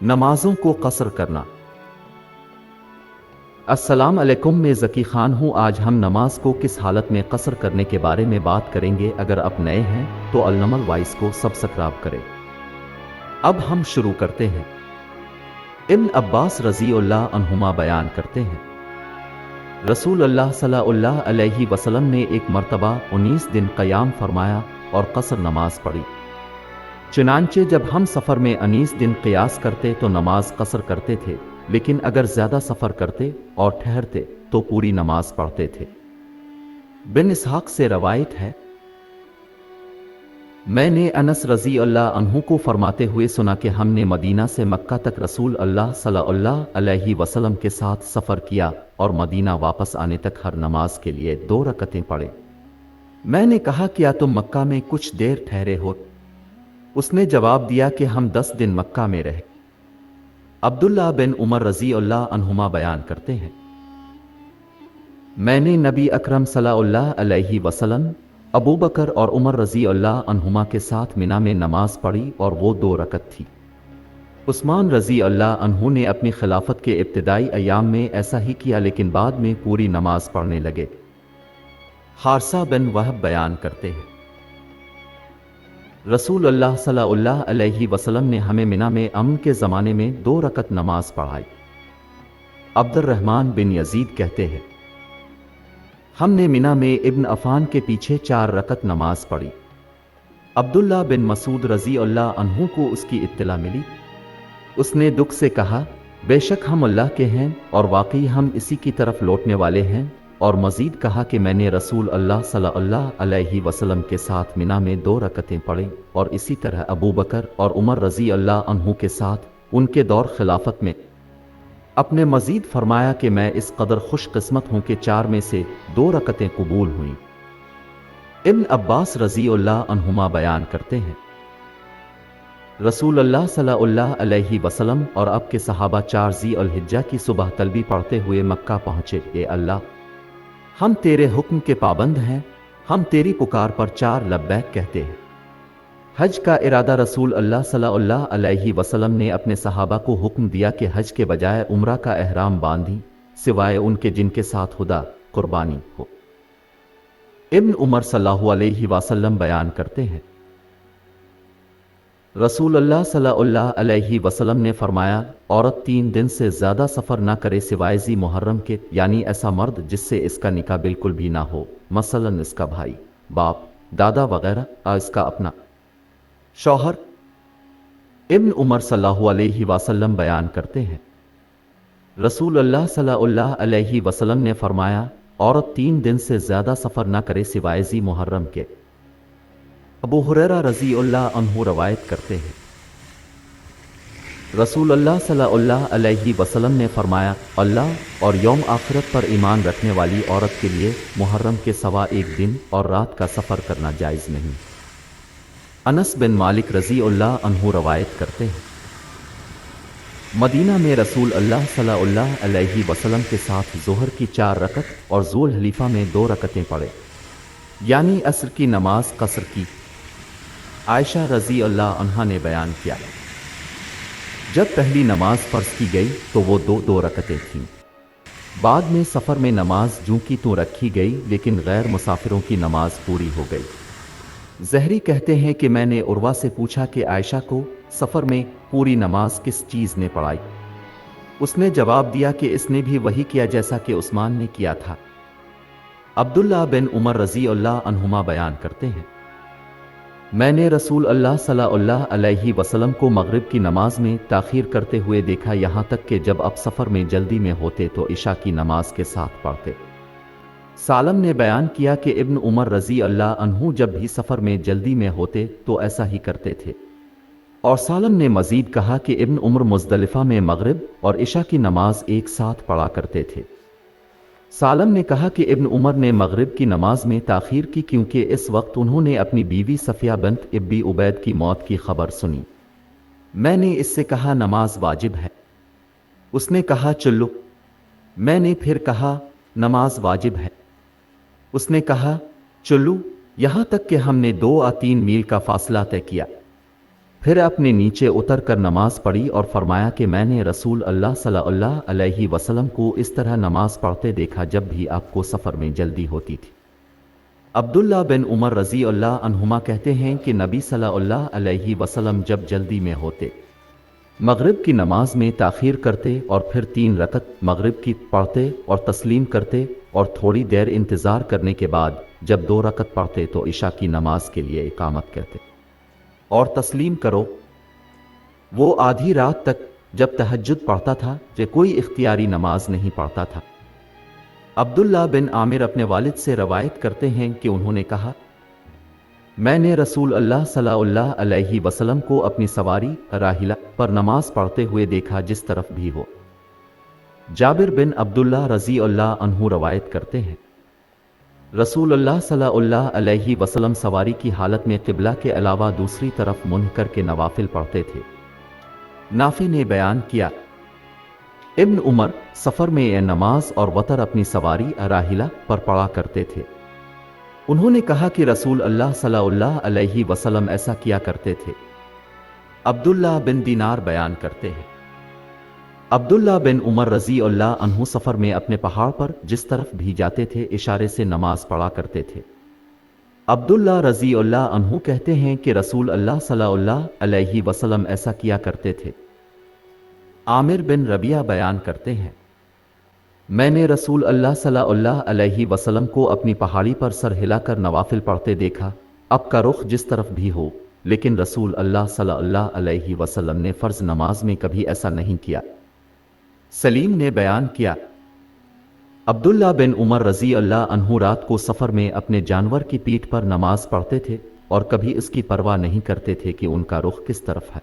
नमाजों को कसर करना। अस्सलाम अलैकुम, मैं ज़की ख़ान हूँ। आज हम नमाज को किस हालत में कसर करने के बारे में बात करेंगे। अगर आप नए हैं तो अलनमल वॉइस को सब्सक्राइब करें। अब हम शुरू करते हैं। इब्न अब्बास रज़ियल्लाहु अन्हुमा बयान करते हैं, रसूल अल्लाह सल्लल्लाहु अलैहि वसल्लम ने एक मर्तबा 19 दिन क़याम फरमाया और कसर नमाज पढ़ी। चुनांचे जब हम सफ़र में 19 दिन क़यास करते तो नमाज कसर करते थे, लेकिन अगर ज़्यादा सफ़र करते और ठहरते तो पूरी नमाज पढ़ते थे। बिन इसहाक़ से रवायत है, मैंने अनस रज़ियल्लाहु अन्हु को फरमाते हुए सुना कि हमने मदीना से मक्का तक रसूल अल्लाह सल्लल्लाहु अलैहि वसल्लम के साथ सफ़र किया और मदीना वापस आने तक हर नमाज के लिए 2 रकतें पढ़े। मैंने कहा, क्या तुम मक्का में कुछ देर ठहरे हो? उसने जवाब दिया कि हम 10 दिन मक्का में रहे। अब्दुल्लाह बिन उमर रज़ियल्लाहु अन्हुमा बयान करते हैं, मैंने नबी अकरम सल्लल्लाहु अलैहि वसल्लम, अबू बकर और उमर रज़ियल्लाहु अन्हुमा के साथ मिना में नमाज पढ़ी और वो 2 रकत थी। उस्मान रज़ियल्लाहु अन्हु ने अपनी खिलाफत के इब्तिदाई अयाम में ऐसा ही किया, लेकिन बाद में पूरी नमाज पढ़ने लगे। हारसा बिन वहब बयान करते हैं, रसूल अल्लाह सल्लल्लाहु अलैहि वसल्लम ने हमें मिना में अमन के ज़माने में 2 रकत नमाज पढ़ाई। अब्दुर्रहमान बिन यजीद कहते हैं, हमने मिना में इब्न अफ़ान के पीछे 4 रकत नमाज पढ़ी। अब्दुल्लाह बिन मसूद रज़ियल्लाहु अन्हु को उसकी इत्तला मिली। उसने दुख से कहा, बेशक हम अल्लाह के हैं और वाकई हम इसी की तरफ लौटने वाले हैं। और मज़ीद कहा कि मैंने रसूल अल्लाह सल्लल्लाहु अलैहि वसल्लम के साथ मिना में 2 रकतें पढ़ी और इसी तरह अबू बकर और उमर रज़ियल्लाहु अन्हु के साथ उनके दौर खिलाफत में। अपने मज़ीद फरमाया कि मैं इस कदर खुशकिस्मत हूँ कि 4 में से 2 रकतें कबूल हुईं। इब्न अब्बास रज़ियल्लाहु अन्हुमा बयान करते हैं, रसूल अल्लाह सल्लल्लाहु अलैहि वसल्लम और अब के सहाबा 4 ज़ी-उल-हिज्जा की सुबह तलबी पढ़ते हुए मक्का पहुँचे। ए अल्लाह, हम तेरे हुक्म के पाबंद हैं, हम तेरी पुकार पर 4 लब्बैक कहते हैं। हज का इरादा रसूल अल्लाह सल्लल्लाहु अलैहि वसल्लम ने अपने सहाबा को हुक्म दिया कि हज के बजाय उम्रा का एहराम बांधी, सिवाय उनके जिनके साथ खुदा कुर्बानी हो। इब्न उमर सल्लल्लाहु अलैहि वसल्लम बयान करते हैं, रसूल अल्लाह सल्लल्लाहु अलैहि वसल्लम ने फरमाया, औरत 3 दिन से ज़्यादा सफ़र ना करे सिवाय ज़ी मुहर्रम के, यानी ऐसा मर्द जिससे इसका निकाह बिल्कुल भी ना हो, मसलन इसका भाई, बाप, दादा वगैरह, इसका अपना शौहर। इब्न उमर सल्लल्लाहु अलैहि वसल्लम बयान करते हैं, रसूल अल्लाह सल्लल्लाहु अलैहि वसल्लम ने फरमाया, औरत 3 दिन से ज़्यादा सफ़र ना करे सिवाय ज़ी मुहर्रम के। अबू हुरैरा रज़ियल्लाहु अन्हु रवायत करते हैं, रसूल अल्लाह सल्लल्लाहु अलैहि वसल्लम ने फरमाया, अल्लाह और यौम आखिरत पर ईमान रखने वाली औरत के लिए मुहर्रम के सवा 1 दिन और रात का सफ़र करना जायज़ नहीं। अनस बिन मालिक रज़ियल्लाहु अन्हु रवायत करते हैं, मदीना में रसूल अल्लाह सल्लल्लाहु अलैहि वसल्लम के साथ ज़ोहर की 4 रकत और ज़ुल हलीफा में 2 रकतें पढ़े, यानी असर की नमाज कसर की। आयशा रज़ियल्लाहु अन्हा ने बयान किया, जब पहली नमाज फ़र्ज़ की गई तो वो 2 रकतें थीं। बाद में सफ़र में नमाज जूं की त्यों रखी गई, लेकिन गैर मुसाफिरों की नमाज पूरी हो गई। ज़हरी कहते हैं कि मैंने उर्वा से पूछा कि आयशा को सफ़र में पूरी नमाज किस चीज़ ने पढ़ाई। उसने जवाब दिया कि इसने भी वही किया जैसा कि उस्मान ने किया था। अब्दुल्लाह बिन उमर रज़ियल्लाहु अन्हुमा बयान करते हैं, मैंने रसूल अल्लाह सल्लल्लाहु अलैहि वसल्लम को मगरिब की नमाज में ताख़ीर करते हुए देखा, यहाँ तक कि जब अब सफ़र में जल्दी में होते तो इशा की नमाज के साथ पढ़ते। सालम ने बयान किया कि इब्न उमर रज़ियल्लाहु अन्हु जब भी सफ़र में जल्दी में होते तो ऐसा ही करते थे। और सालम ने मज़ीद कहा कि इब्न उमर मुज़दलिफ़ा में मगरिब और इशा की नमाज एक साथ पढ़ा करते थे। सालम ने कहा कि इब्न उमर ने मगरिब की नमाज में ताख़ीर की क्योंकि इस वक्त उन्होंने अपनी बीवी सफ़िया बिन्त इब्बी उबैद की मौत की खबर सुनी। मैंने इससे कहा, नमाज वाजिब है। उसने कहा, चलो। मैंने फिर कहा, नमाज वाजिब है। उसने कहा, चलो, यहाँ तक कि हमने 2 या 3 मील का फासला तय किया। फिर अपने नीचे उतर कर नमाज पढ़ी और फरमाया कि मैंने रसूल अल्लाह सल्लल्लाहु अलैहि वसल्लम को इस तरह नमाज पढ़ते देखा जब भी आपको सफ़र में जल्दी होती थी। अब्दुल्ला बिन उमर रज़ी अल्लाह अन्हुमा कहते हैं कि नबी सल्लल्लाहु अलैहि वसल्लम जब जल्दी में होते मगरिब की नमाज में ताख़ीर करते और फिर 3 रकत मगरिब की पढ़ते और तस्लीम करते और थोड़ी देर इंतज़ार करने के बाद जब 2 रकत पढ़ते तो इशा की नमाज के लिए इकामत करते और तस्लीम करो। वो आधी रात तक जब तहज्जुद पढ़ता था जो कोई इख्तियारी नमाज नहीं पढ़ता था। अब्दुल्ला बिन आमिर अपने वालिद से रवायत करते हैं कि उन्होंने कहा, मैंने रसूल अल्लाह सल्लल्लाहु अलैहि वसल्लम को अपनी सवारी राहिला पर नमाज पढ़ते हुए देखा जिस तरफ भी हो। जाबिर बिन अब्दुल्ला रज़ी अल्लाह अन्हु रवायत करते हैं, रसूल अल्लाह सल्लल्लाहु अलैहि वसल्लम सवारी की हालत में क़िबला के अलावा दूसरी तरफ मुँह करके नवाफिल पढ़ते थे। नाफी ने बयान किया, इब्न उमर सफ़र में यह नमाज और वतर अपनी सवारी राहिला पर पढ़ा करते थे। उन्होंने कहा कि रसूल अल्लाह सल्लल्लाहु अलैहि वसल्लम ऐसा किया करते थे। अब्दुल्ला बिन दीनार बयान करते हैं, अब्दुल्ला बिन उमर रज़ी अल्लाह अन्हु सफ़र में अपने पहाड़ पर जिस तरफ भी जाते थे इशारे से नमाज पढ़ा करते थे। अब्दुल्ला रज़ी अल्लाह अन्हु कहते हैं कि रसूल अल्लाह सल्लल्लाहु अलैहि वसल्लम ऐसा किया करते थे। आमिर बिन रबिया बयान करते हैं, मैंने रसूल अल्लाह सल्लल्लाहु अलैहि वसल्लम को अपनी पहाड़ी पर सर हिलाकर नवाफिल पढ़ते देखा, अब का रुख जिस तरफ भी हो, लेकिन रसूल अल्लाह सल्लल्लाहु अलैहि वसल्लम ने फ़र्ज़ नमाज में कभी ऐसा नहीं किया। सलीम ने बयान किया, अब्दुल्ला बिन उमर रज़ी अल्लाह अन्हु रात को सफ़र में अपने जानवर की पीठ पर नमाज पढ़ते थे और कभी इसकी परवाह नहीं करते थे कि उनका रुख किस तरफ है।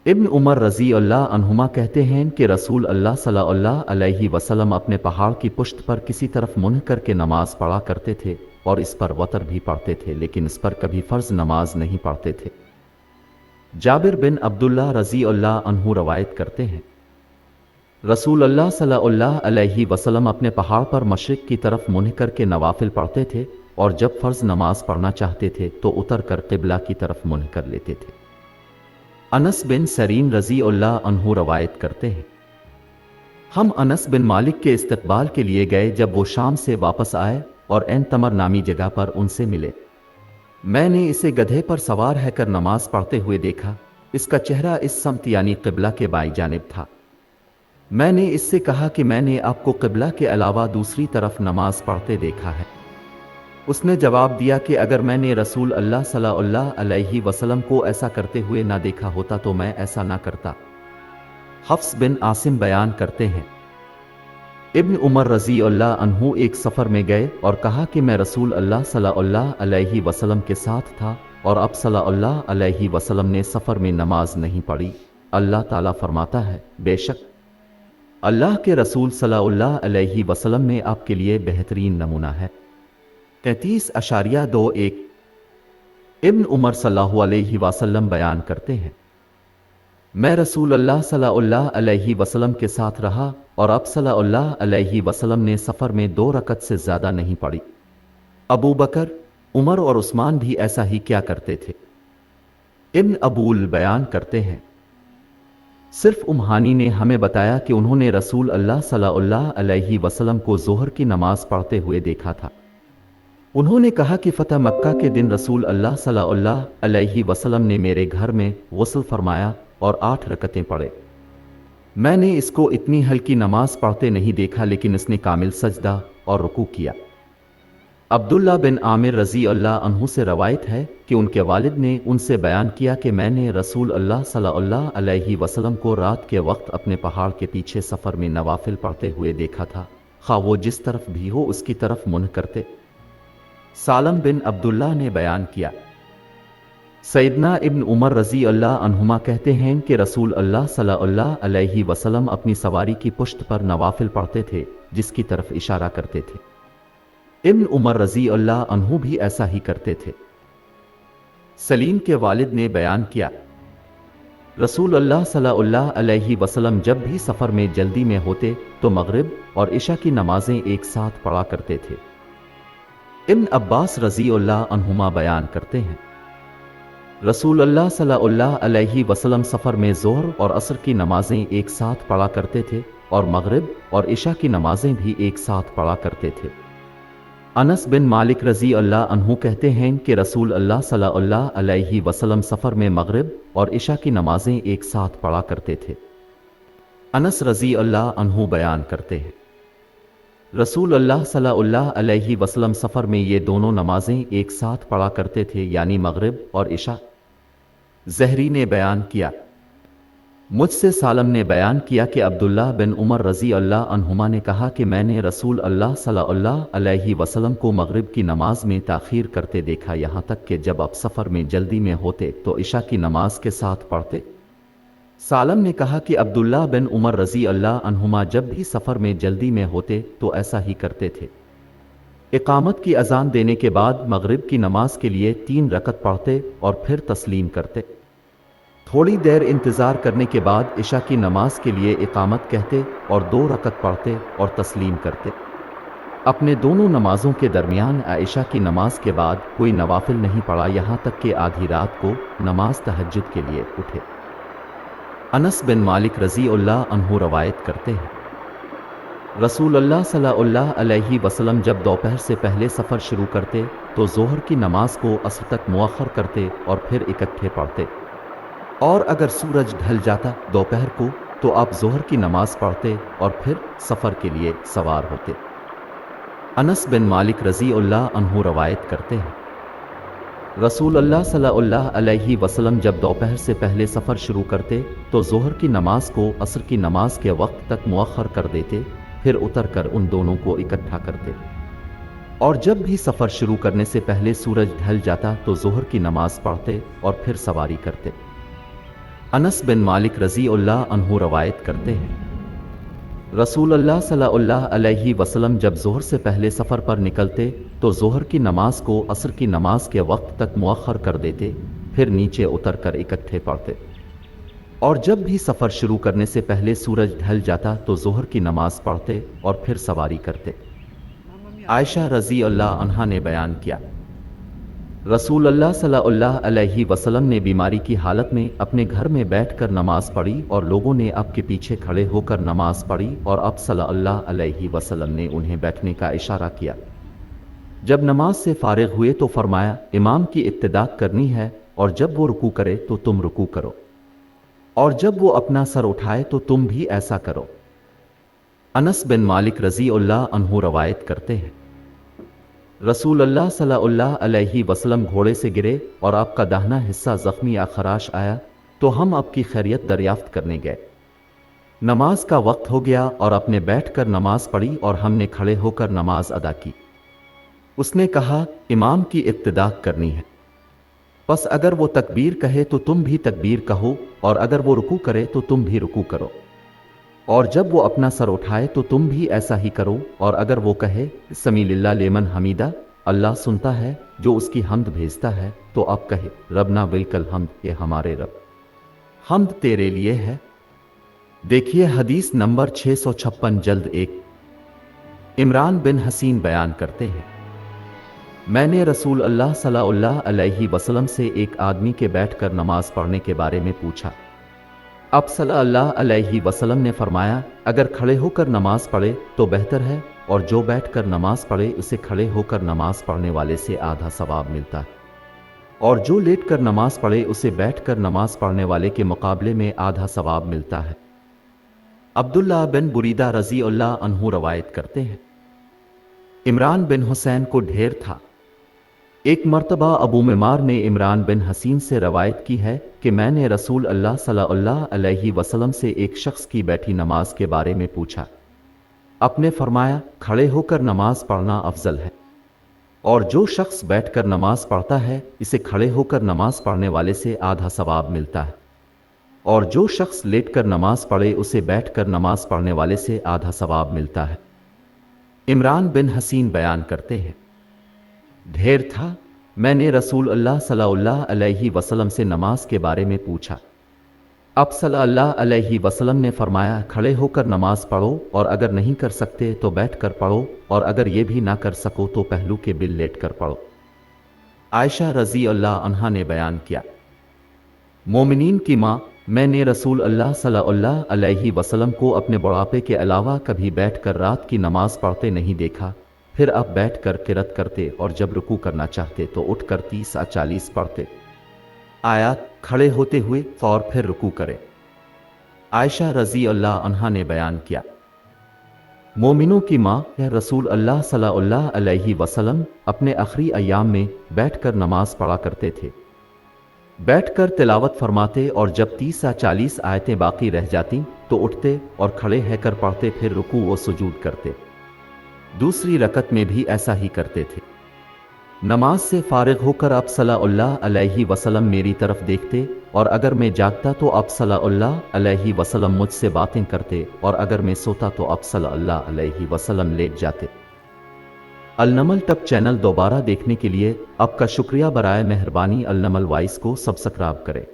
इब्न उमर रज़ी अल्लाह अन्हुमा कहते हैं कि रसूल अल्लाह सल्लल्लाहु अलैहि वसल्लम अपने पहाड़ की पुश्त पर किसी तरफ मुँह करके नमाज पढ़ा करते थे और इस पर वतर भी पढ़ते थे, लेकिन इस पर कभी फ़र्ज़ नमाज नहीं पढ़ते थे। जाबिर बिन अब्दुल्ला रज़ी अल्लाह अन्हु रवायत करते हैं, रसूल अल्लाह सल्लल्लाहु अलैहि वसल्लम अपने पहाड़ पर मशरिक़ की तरफ मुँह करके नवाफिल पढ़ते थे और जब फ़र्ज़ नमाज पढ़ना चाहते थे तो उतर कर क़िबला की तरफ मुँह कर लेते थे। अनस बिन सरीन रज़ी अल्लाह अन्हु रवायत करते हैं, हम अनस बिन मालिक के इस्तक़बाल के लिए गए जब वो शाम से वापस आए और एन तमर नामी जगह पर उनसे मिले। मैंने इसे गधे पर सवार रहकर नमाज पढ़ते हुए देखा, इसका चेहरा इस समत यानी क़िबला के बाई जानिब था। मैंने इससे कहा कि मैंने आपको क़िबला के अलावा दूसरी तरफ नमाज पढ़ते देखा है। उसने जवाब दिया कि अगर मैंने रसूल अल्लाह सल्लल्लाहु अलैहि वसल्लम को ऐसा करते हुए ना देखा होता तो मैं ऐसा ना करता। हफ्स बिन आसिम बयान करते हैं, इब्न उमर रज़ी अल्लाह अन्हु एक सफ़र में गए और कहा कि मैं रसूल अल्लाह सल्लल्लाहु अलैहि वसल्लम के साथ था और अब सल्लल्लाहु अलैहि वसल्लम ने सफ़र में नमाज नहीं पढ़ी। अल्लाह ताला फरमाता है, बेशक अल्लाह के रसूल सल्लल्लाहु अलैहि वसल्लम में आपके लिए बेहतरीन नमूना है। 33.21 इब्न उमर सल्लल्लाहु अलैहि वसल्लम बयान करते हैं, मैं रसूल अल्लाह सल्लल्लाहु अलैहि वसल्लम के साथ रहा और अब सल्लल्लाहु अलैहि वसल्लम ने सफ़र में 2 रकत से ज़्यादा नहीं पढ़ी। अबू बकर, उमर और उस्मान भी ऐसा ही क्या करते थे। इब्न अबूल बयान करते हैं, सिर्फ उम्हानी ने हमें बताया कि उन्होंने रसूल अल्लाह सल्लल्लाहु अलैहि वसल्लम को ज़ोहर की नमाज पढ़ते हुए देखा था। उन्होंने कहा कि फ़तह मक्का के दिन रसूल अल्लाह सल्लल्लाहु अलैहि वसल्लम ने मेरे घर में गुस्ल फरमाया और 8 रकतें पढ़े। मैंने इसको इतनी हल्की नमाज पढ़ते नहीं देखा, लेकिन इसने कामिल सजदा और रुकू किया। अब्दुल्ला बिन आमिर रज़ी अल्लाह अन्हु से रवायत है कि उनके वालिद ने उनसे बयान किया कि मैंने रसूल अल्लाह सल्लल्लाहु अलैहि वसल्लम को रात के वक्त अपने पहाड़ के पीछे सफ़र में नवाफिल पढ़ते हुए देखा था, खा वो जिस तरफ भी हो उसकी तरफ मुँह करते। सालम बिन अब्दुल्ला ने बयान किया, सैयदना इब्न उमर रज़ी अल्लाह अन्हुमा कहते हैं कि रसूल अल्लाह सल्लल्लाहु अलैहि वसल्लम अपनी सवारी की पुश्त पर नवाफिल पढ़ते थे जिसकी तरफ इशारा करते थे। इब्न उमर रज़ी अल्लाह अन्हु भी ऐसा ही करते थे। सलीम के वालिद ने बयान किया, रसूल अल्लाह सल्लल्लाहु अलैहि वसल्लम जब भी सफ़र में जल्दी में होते तो मगरिब और इशा की नमाजें एक साथ पढ़ा करते थे। इब्न अब्बास रज़ी अल्लाह अन्हुमा बयान करते हैं, रसूल अल्लाह सल्लल्लाहु अलैहि वसल्लम सफ़र में ज़ोहर और असर की नमाज़ें एक साथ पढ़ा करते थे और मगरिब और इशा की नमाज़ें भी एक साथ पढ़ा करते थे। अनस बिन मालिक रज़ी अल्लाह अन्हु कहते हैं कि रसूल अल्लाह सल्लल्लाहु अलैहि वसल्लम सफ़र में मगरिब और इशा की नमाज़ें एक साथ पढ़ा करते थे। अनस रज़ी अल्लाह अन्हु बयान करते हैं, रसूल अल्लाह सल्लल्लाहु अलैहि वसल्लम सफ़र में ये दोनों नमाज़ें एक साथ पढ़ा करते थे, यानी मगरिब और इशा। ज़हरी ने बयान किया, मुझसे सालम ने बयान किया कि अब्दुल्ला बिन उमर रज़ी अल्लाह अन्हुमा ने कहा कि मैंने रसूल अल्लाह सल्लल्लाहु अलैहि वसल्लम को मगरिब की नमाज में ताख़ीर करते देखा, यहाँ तक कि जब आप सफ़र में जल्दी में होते तो इशा की नमाज के साथ पढ़ते। सालम ने कहा कि अब्दुल्ला बिन उमर रज़ी अल्लाह अन्हुमा जब भी सफ़र में जल्दी में होते तो ऐसा ही करते थे। इकामत की अजान देने के बाद मगरिब की नमाज के लिए 3 रकत पढ़ते और फिर तस्लीम करते। थोड़ी देर इंतज़ार करने के बाद इशा की नमाज के लिए इकामत कहते और 2 रकत पढ़ते और तस्लीम करते। अपने दोनों नमाजों के दरमियान आयशा की नमाज के बाद कोई नवाफिल नहीं पढ़ा, यहाँ तक कि आधी रात को नमाज तहज्जुद के लिए उठे। अनस बिन मालिक रज़ी अल्लाह अन्हु रवायत करते हैं, रसूल अल्लाह सल्लल्लाहु अलैहि वसल्लम जब दोपहर से पहले सफ़र शुरू करते तो ज़ोहर की नमाज को असर तक मुअख्खर करते और फिर इकट्ठे पढ़ते, और अगर सूरज ढल जाता दोपहर को तो आप ज़ोहर की नमाज पढ़ते और फिर सफ़र के लिए सवार होते। अनस बिन मालिक रज़ी अल्लाह अन्हु रवायत करते हैं, रसूल अल्लाह सल्लल्लाहु अलैहि वसल्लम जब दोपहर से पहले सफ़र शुरू करते तो ज़ोहर की नमाज को असर की नमाज के वक्त तक मुअख्खर कर देते, फिर उतर कर उन दोनों को इकट्ठा करते, और जब भी सफ़र शुरू करने से पहले सूरज ढल जाता तो ज़ोहर की नमाज पढ़ते और फिर सवारी करते। अनस बिन मालिक रज़ी अल्लाह अन्हु रवायत करते हैं, रसूल अल्लाह सल्लल्लाहु अलैहि वसल्लम जब ज़ोहर से पहले सफ़र पर निकलते तो ज़ोहर की नमाज को असर की नमाज के वक्त तक मुअख्खर कर देते, फिर नीचे उतर कर इकट्ठे पढ़ते, और जब भी सफ़र शुरू करने से पहले सूरज ढल जाता तो ज़ोहर की नमाज पढ़ते और फिर सवारी करते। आयशा रज़ी अल्लाह अन्हा ने बयान किया, रसूल अल्लाह सल्लल्लाहु अलैहि वसल्लम ने बीमारी की हालत में अपने घर में बैठकर नमाज पढ़ी और लोगों ने आपके पीछे खड़े होकर नमाज पढ़ी और आप सल्लल्लाहु अलैहि वसल्लम ने उन्हें बैठने का इशारा किया। जब नमाज से फारिग हुए तो फरमाया, इमाम की इब्तिदा करनी है और जब वो रुकू करे तो तुम रुकू करो, और जब वो अपना सर उठाए तो तुम भी ऐसा करो। अनस बिन मालिक रज़ी अल्लाह अन्हु रवायत करते हैं, रसूल अल्लाह सल्लल्लाहु अलैहि वसल्लम घोड़े से गिरे और आपका दाहिना हिस्सा ज़ख्मी या खराश आया तो हम आपकी खैरियत दरियाफ्त करने गए। नमाज का वक्त हो गया और आपने बैठकर नमाज पढ़ी और हमने खड़े होकर नमाज अदा की। उसने कहा, इमाम की इब्तिदा करनी है, बस अगर वो तकबीर कहे तो तुम भी तकबीर कहो, और अगर वो रुकू करे तो तुम भी रुकू करो, और जब वो अपना सर उठाए तो तुम भी ऐसा ही करो, और अगर वो कहे समी लिल्लाह लिमन हमीदा, अल्लाह सुनता है जो उसकी हम्द भेजता है, तो आप कहे रबना बिलकल हम्द, ये हमारे रब, हम्द तेरे लिए है। देखिए हदीस नंबर 656 जल्द 1। इमरान बिन हसीन बयान करते हैं, मैंने रसूल अल्लाह सल्लल्लाहु अलैहि वसल्लम से एक आदमी के बैठकर नमाज पढ़ने के बारे में पूछा। अब सल्लल्लाहु अलैहि वसल्लम ने फरमाया, अगर खड़े होकर नमाज पढ़े तो बेहतर है, और जो बैठकर नमाज पढ़े उसे खड़े होकर नमाज पढ़ने वाले से आधा सवाब मिलता है, और जो लेटकर नमाज पढ़े उसे बैठकर नमाज पढ़ने वाले के मुकाबले में आधा सवाब मिलता है। अब्दुल्ला बिन बुरीदा रज़ी अल्लाह अन्हु रवायत करते हैं, इमरान बिन हुसैन को ढेर था। एक मर्तबा अबू मिमार ने इमरान बिन हसीन से रवायत की है कि मैंने रसूल अल्लाह सल्लल्लाहु अलैहि वसल्लम से एक शख्स की बैठी नमाज के बारे में पूछा। आपने फरमाया, खड़े होकर नमाज पढ़ना अफजल है, और जो शख्स बैठकर नमाज पढ़ता है इसे खड़े होकर नमाज पढ़ने वाले से आधा सवाब मिलता है, और जो शख्स लेटकर नमाज पढ़े उसे बैठकर नमाज पढ़ने वाले से आधा सवाब मिलता है। इमरान बिन हसीन बयान करते हैं, ढेर था, मैंने रसूल अल्लाह सल्लल्लाहु अलैहि वसल्लम से नमाज के बारे में पूछा। अब सल्लल्लाहु अलैहि वसल्लम ने फरमाया, खड़े होकर नमाज पढ़ो, और अगर नहीं कर सकते तो बैठकर पढ़ो, और अगर ये भी ना कर सको तो पहलू के बिल लेट कर पढ़ो। आयशा रज़ी अल्लाह अन्हा ने बयान किया, मोमिनीन की माँ, मैंने रसूल अल्लाह सल्लल्लाहु अलैहि वसल्लम को अपने बुढ़ापे के अलावा कभी बैठकर रात की नमाज पढ़ते नहीं देखा। फिर अब बैठकर किरात करते और जब रुकू करना चाहते तो उठकर 30 या 40 पढ़ते। आयात खड़े होते हुए और फिर रुकू करे। आयशा रजी अल्लाह अन्हा ने बयान किया, मोमिनों की माँ या रसूल अल्लाह सल्लल्लाहु अलैहि वसल्लम अपने आखिरी अय्याम में बैठकर नमाज पढ़ा करते थे। बैठकर तिलावत फरमाते और जब 30 या 40 आयतें बाकी रह जाती तो उठते और खड़े रहकर पढ़ते, फिर रुकू व सुजूद करते। दूसरी रकत में भी ऐसा ही करते थे। नमाज से फारिग होकर आप सल्लल्लाहु अलैहि वसल्लम मेरी तरफ देखते और अगर मैं जागता तो आप सल्लल्लाहु अलैहि वसल्लम मुझसे बातें करते और अगर मैं सोता तो आप सल्लल्लाहु अलैहि वसल्लम लेट जाते। अलनमल टक चैनल दोबारा देखने के लिए आपका शुक्रिया। बराए मेहरबानी अलनमल वॉइस को सब्सक्राइब करें।